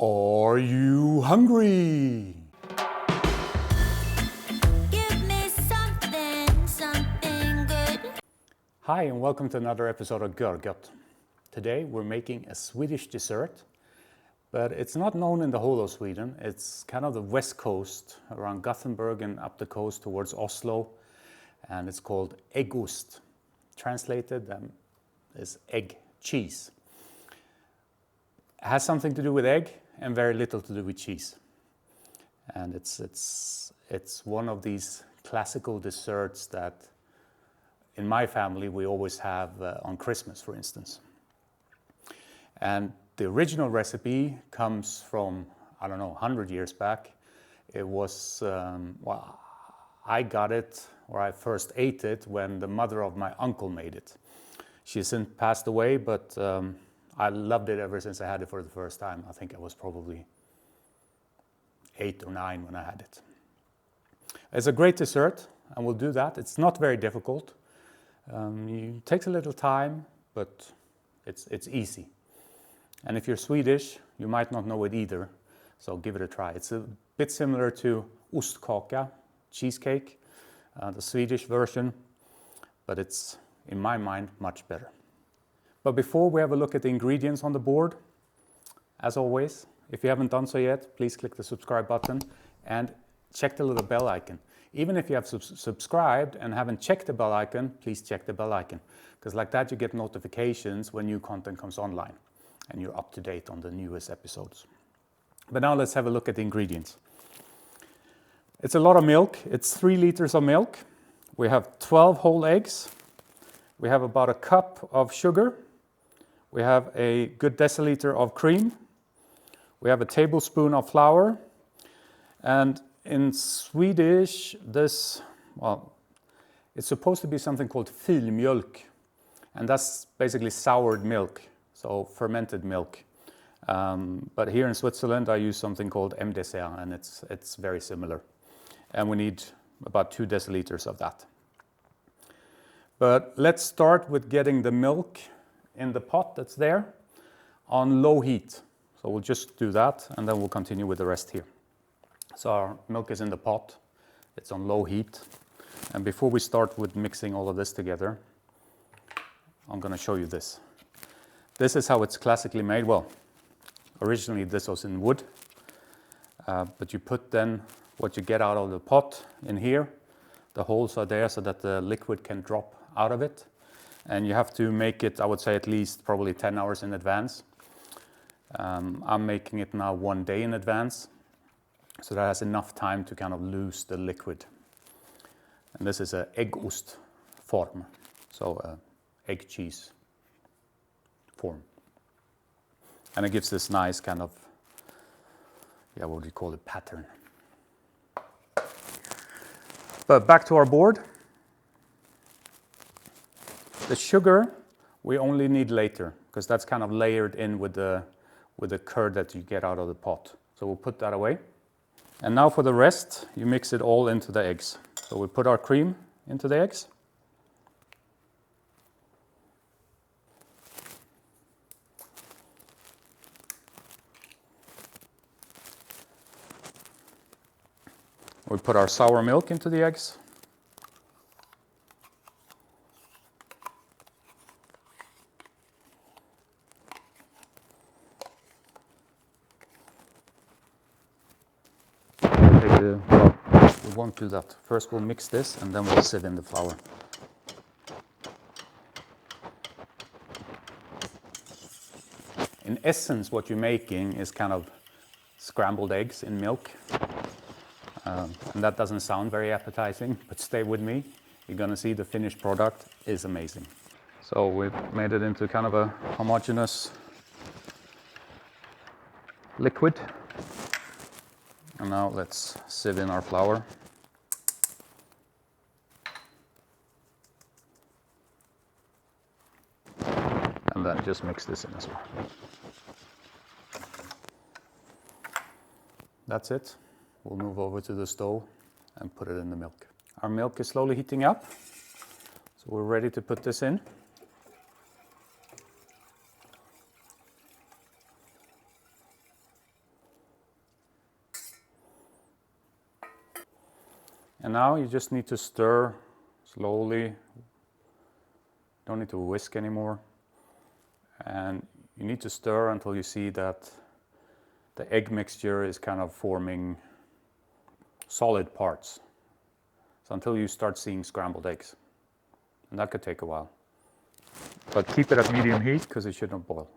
Are you hungry? Give me something good. Hi and welcome to another episode of Görgött. Today we're making a Swedish dessert, but it's not known in the whole of Sweden. It's kind of the west coast, around Gothenburg and up the coast towards Oslo, and it's called Äggost. Translated is egg cheese. It has something to do with egg and very little to do with cheese. And it's one of these classical desserts that in my family we always have on Christmas, for instance. And the original recipe comes from, I don't know, 100 years back. It was, I got it, or I first ate it when the mother of my uncle made it. She has since passed away, but I loved it ever since I had it for the first time. I think I was probably 8 or 9 when I had it. It's a great dessert, and we'll do that. It's not very difficult. It takes a little time, but it's easy. And if you're Swedish, you might not know it either, so give it a try. It's a bit similar to ostkaka, cheesecake, the Swedish version, but it's, in my mind, much better. But before we have a look at the ingredients on the board, as always, if you haven't done so yet, please click the subscribe button and check the little bell icon. Even if you have subscribed and haven't checked the bell icon, please check the bell icon, because like that you get notifications when new content comes online and you're up to date on the newest episodes. But now let's have a look at the ingredients. It's a lot of milk. It's 3 liters of milk. We have 12 whole eggs. We have about a cup of sugar. We have a good deciliter of cream. We have a tablespoon of flour. And in Swedish, it's supposed to be something called Filmjölk. And that's basically soured milk, so fermented milk. But here in Switzerland, I use something called MDCA, and it's very similar. And we need about 2 deciliters of that. But let's start with getting the milk in the pot that's there on low heat. So we'll just do that, and then we'll continue with the rest here. So our milk is in the pot. It's on low heat. And before we start with mixing all of this together, I'm going to show you this. This is how it's classically made. Well, originally this was in wood, but you put then what you get out of the pot in here. The holes are there so that the liquid can drop out of it. And you have to make it, I would say, at least probably 10 hours in advance. I'm making it now 1 day in advance, so that has enough time to kind of lose the liquid. And this is a Äggost form, so egg cheese form. And it gives this nice kind of, what do you call it, pattern. But back to our board. The sugar we only need later, because that's kind of layered in with the curd that you get out of the pot. So we'll put that away. And now for the rest, you mix it all into the eggs. So we put our cream into the eggs. We put our sour milk into the eggs. We won't do that. First we'll mix this and then we'll sieve in the flour. In essence, what you're making is kind of scrambled eggs in milk. And that doesn't sound very appetizing, but stay with me. You're going to see the finished product is amazing. So we've made it into kind of a homogeneous liquid. And now let's sieve in our flour. And then just mix this in as well. That's it. We'll move over to the stove and put it in the milk. Our milk is slowly heating up, so we're ready to put this in. And now you just need to stir slowly. Don't need to whisk anymore. And you need to stir until you see that the egg mixture is kind of forming solid parts. So until you start seeing scrambled eggs. And that could take a while. But keep it at medium heat because it should not boil.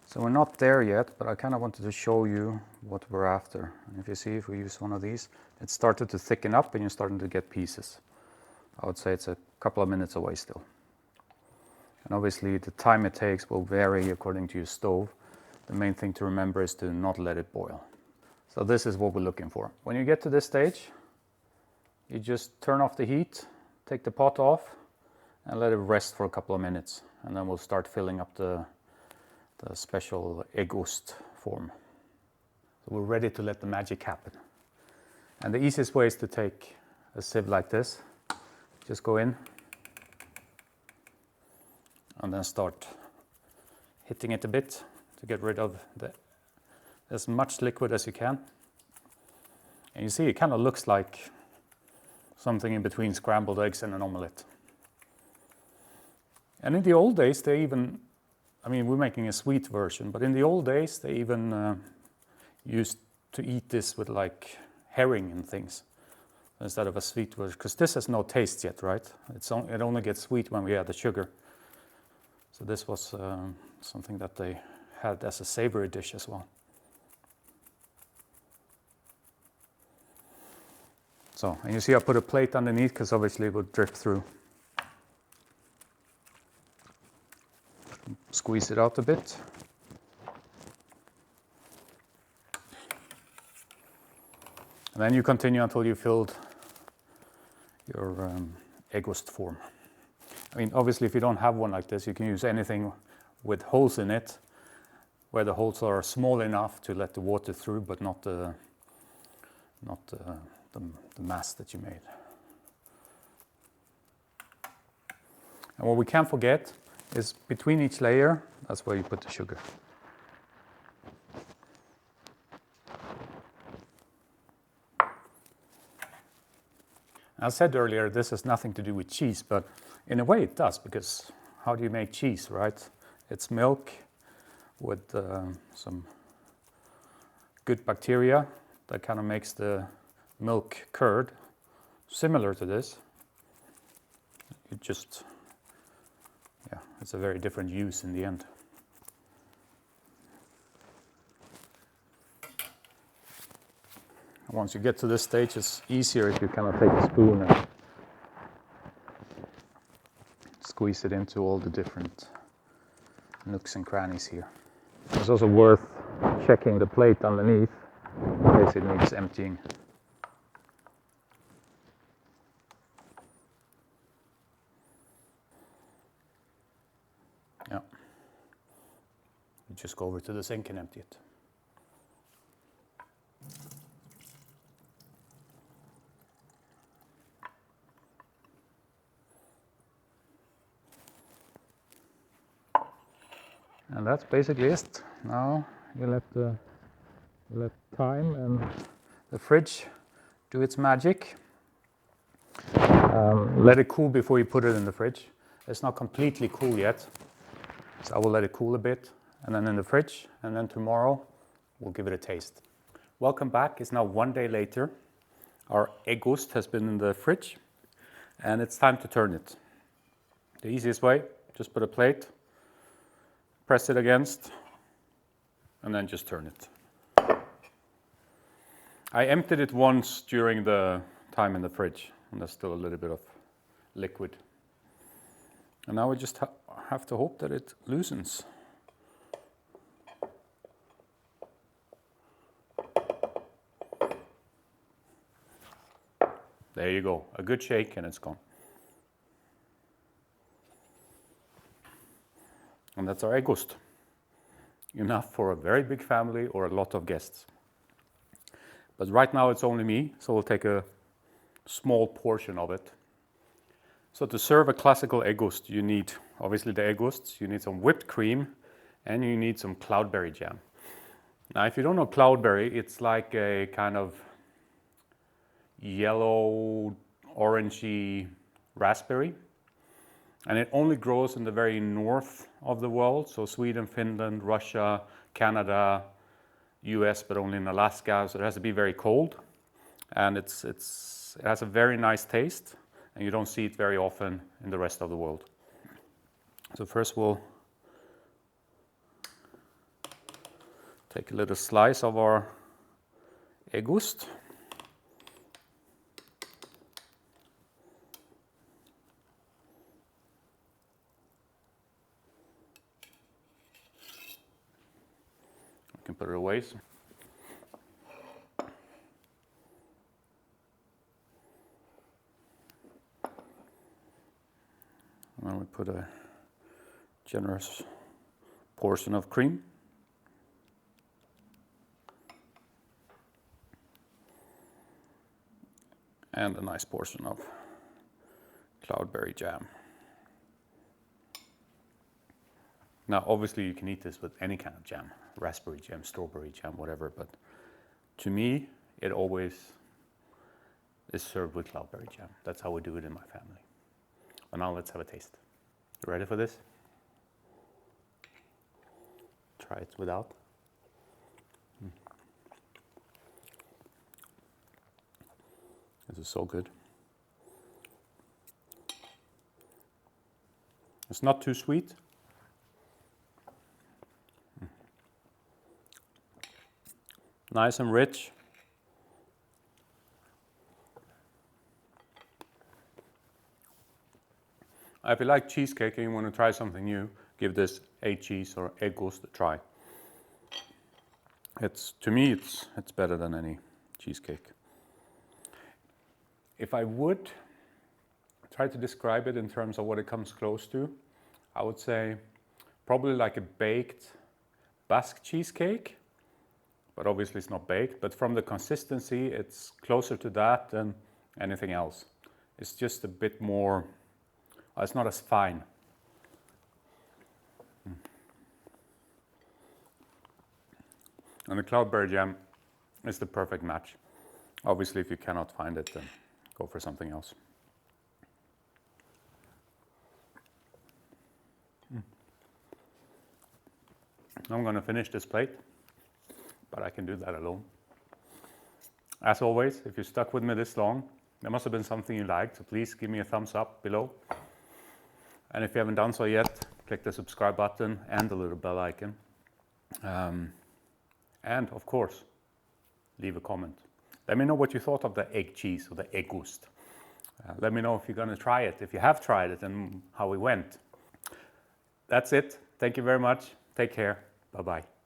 So we're not there yet, but I kind of wanted to show you what we're after. And if you see, if we use one of these, it started to thicken up and you're starting to get pieces. I would say it's a couple of minutes away still. And obviously the time it takes will vary according to your stove. The main thing to remember is to not let it boil. So this is what we're looking for. When you get to this stage, you just turn off the heat, take the pot off, and let it rest for a couple of minutes. And then we'll start filling up the special Äggost form. So we're ready to let the magic happen. And the easiest way is to take a sieve like this. Just go in and then start hitting it a bit to get rid of as much liquid as you can. And you see it kind of looks like something in between scrambled eggs and an omelette. And in the old days, they even, I mean, we're making a sweet version, but in the old days, they even used to eat this with like herring and things instead of a sweet version, because this has no taste yet, right? It only gets sweet when we add the sugar. So this was something that they had as a savory dish as well. So, and you see I put a plate underneath because obviously it would drip through. Squeeze it out a bit. And then you continue until you filled your Äggost form. I mean, obviously if you don't have one like this, you can use anything with holes in it, where the holes are small enough to let the water through, but not the mass that you made. And what we can't forget is between each layer, that's where you put the sugar. I said earlier this has nothing to do with cheese, but in a way it does, because how do you make cheese, right? It's milk with some good bacteria that kind of makes the milk curd similar to this. It just, yeah, it's a very different use in the end. Once you get to this stage, it's easier if you kind of take a spoon and squeeze it into all the different nooks and crannies here. It's also worth checking the plate underneath in case it needs emptying. Yeah. You just go over to the sink and empty it. And that's basically it. Now you let time and the fridge do its magic. Let it cool before you put it in the fridge. It's not completely cool yet, so I will let it cool a bit, and then in the fridge, and then tomorrow we'll give it a taste. Welcome back. It's now 1 day later. Our Äggost has been in the fridge, and it's time to turn it. The easiest way, just put a plate, press it against, and then just turn it. I emptied it once during the time in the fridge, and there's still a little bit of liquid. And now we just have to hope that it loosens. There you go, a good shake and it's gone. And that's our Äggost. Enough for a very big family or a lot of guests. But right now it's only me, so we'll take a small portion of it. So to serve a classical Äggost, you need obviously the Äggost, you need some whipped cream, and you need some Cloudberry jam. Now if you don't know Cloudberry, it's like a kind of yellow, orangey raspberry. And it only grows in the very north of the world, so Sweden, Finland, Russia, Canada, US, but only in Alaska, so it has to be very cold. And it has a very nice taste, and you don't see it very often in the rest of the world. So first we'll take a little slice of our Äggost. We can put it away. And then we put a generous portion of cream. And a nice portion of Cloudberry Jam. Now, obviously you can eat this with any kind of jam, raspberry jam, strawberry jam, whatever, but to me, it always is served with Cloudberry Jam. That's how we do it in my family. But now let's have a taste. You ready for this? Try it without. This is so good. It's not too sweet. Nice and rich. If you like cheesecake and you want to try something new, give this egg cheese or Äggost a try. To me, it's better than any cheesecake. If I would try to describe it in terms of what it comes close to, I would say probably like a baked Basque cheesecake, but obviously it's not baked. But from the consistency, it's closer to that than anything else. It's just a bit more, it's not as fine. And the Cloudberry Jam is the perfect match. Obviously, if you cannot find it, then go for something else. I'm going to finish this plate, but I can do that alone. As always, if you stuck with me this long, there must have been something you liked, so please give me a thumbs up below. And if you haven't done so yet, click the subscribe button and the little bell icon. And of course, leave a comment. Let me know what you thought of the egg cheese or the Äggost. Let me know if you're going to try it, if you have tried it, and how it went. That's it. Thank you very much. Take care. Bye-bye.